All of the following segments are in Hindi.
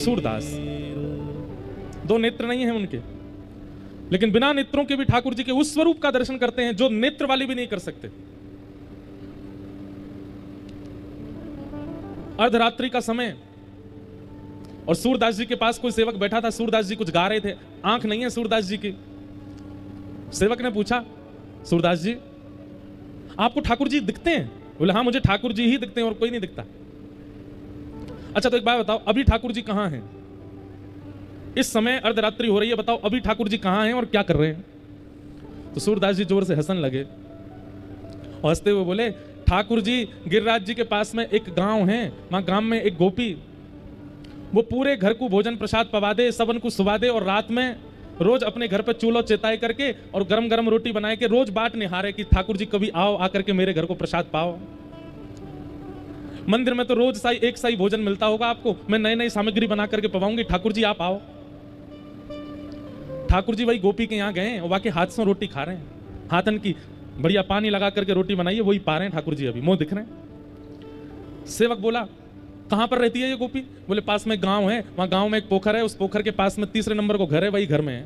सूरदास, दो नेत्र नहीं है उनके, लेकिन बिना नेत्रों के भी ठाकुर जी के उस स्वरूप का दर्शन करते हैं जो नेत्र वाले भी नहीं कर सकते। अर्धरात्रि का समय और सूरदास जी के पास कोई सेवक बैठा था। सूरदास जी कुछ गा रहे थे, आंख नहीं है सूरदास जी की। सेवक ने पूछा, सूरदास जी आपको ठाकुर जी दिखते हैं? बोले हाँ, मुझे ठाकुर जी ही दिखते हैं और कोई नहीं दिखता। अच्छा तो एक बात बताओ, अभी ठाकुर जी कहां हैं? इस समय अर्धरात्रि हो रही है, बताओ अभी ठाकुर जी कहां हैं और क्या कर रहे हैं? तो सूरदास जी जोर से हंसने लगे और हंसते हुए बोले, ठाकुर जी गिरिराज जी के पास में एक गांव है, वहां गांव में एक गोपी, वो पूरे घर को भोजन प्रसाद पवा दे, सबन को सुवा दे और रात में रोज अपने घर पे चूल्हा चेताए करके और गरम गरम रोटी बनाए के रोज बाट निहारे कि ठाकुर जी कभी आओ, आकर के मेरे घर को प्रसाद पाओ। मंदिर में तो रोज एक साई भोजन मिलता होगा आपको, मैं नई नई सामग्री बना करके पवाऊंगी, ठाकुर जी आप आओ। ठाकुर जी वही गोपी के यहाँ गए और वाकई हाथ से रोटी खा रहे हैं, हाथन की बढ़िया पानी लगा करके रोटी बनाई है, वही पा रहे हैं ठाकुर जी, अभी मुंह दिख रहे हैं। सेवक बोला, कहां पर रहती है ये गोपी? बोले पास में गांव है, वहां गांव में एक पोखर है, उस पोखर के पास में तीसरे नंबर को घर है, वही घर में है।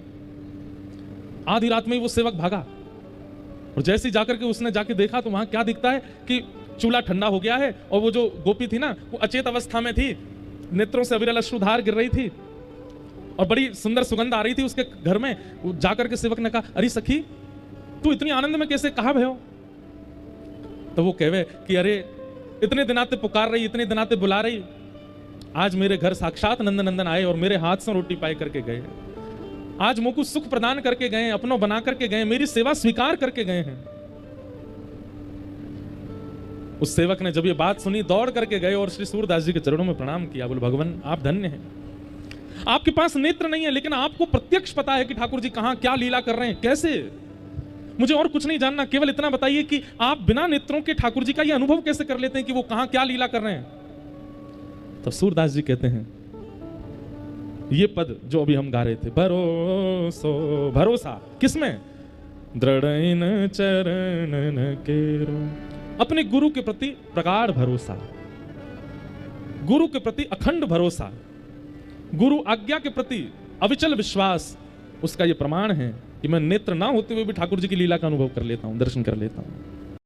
आधी रात में ही वो सेवक भागा और जैसे ही जाकर के उसने जाके देखा तो वहां क्या दिखता है कि चूल्हा ठंडा हो गया है और वो जो गोपी थी ना, वो अचेत अवस्था में थी, नेत्रों से अविरल अश्रुधार गिर रही थी और बड़ी सुंदर सुगंध आ रही थी उसके घर में। वो जाकर के सेवक ने कहा, अरे सखी तू इतनी आनंद में कैसे, कहां भयो? तो वो कहवे कि अरे इतने दिनाते पुकार रही, इतने दिनाते बुला रही, आज मेरे घर साक्षात नंदनंदन आए और मेरे हाथ से रोटी पाई करके गए, आज मुझको सुख प्रदान करके गए, अपनों बना करके गए, मेरी सेवा स्वीकार करके गए हैं। उस सेवक ने जब ये बात सुनी दौड़ करके गए और श्री सूरदास जी के चरणों में प्रणाम किया। बोले भगवान आप धन्य हैं, आपके पास नेत्र नहीं है लेकिन आपको प्रत्यक्ष पता है कि ठाकुर जी कहां क्या लीला कर रहे हैं, कैसे। मुझे और कुछ नहीं जानना, केवल इतना बताइए कि आप बिना नेत्रों के ठाकुर जी का ये अनुभव कैसे कर लेते हैं कि वो कहां क्या लीला कर रहे हैं। तो सूरदास जी कहते हैं ये पद जो अभी हम गा रहे थे, भरोसो, भरोसा किसमें? दृढ़ चरणन केरो, अपने गुरु के प्रति प्रगाढ़ भरोसा, गुरु के प्रति अखंड भरोसा, गुरु आज्ञा के प्रति अविचल विश्वास, उसका यह प्रमाण है कि मैं नेत्र ना होते हुए भी ठाकुर जी की लीला का अनुभव कर लेता हूं, दर्शन कर लेता हूं।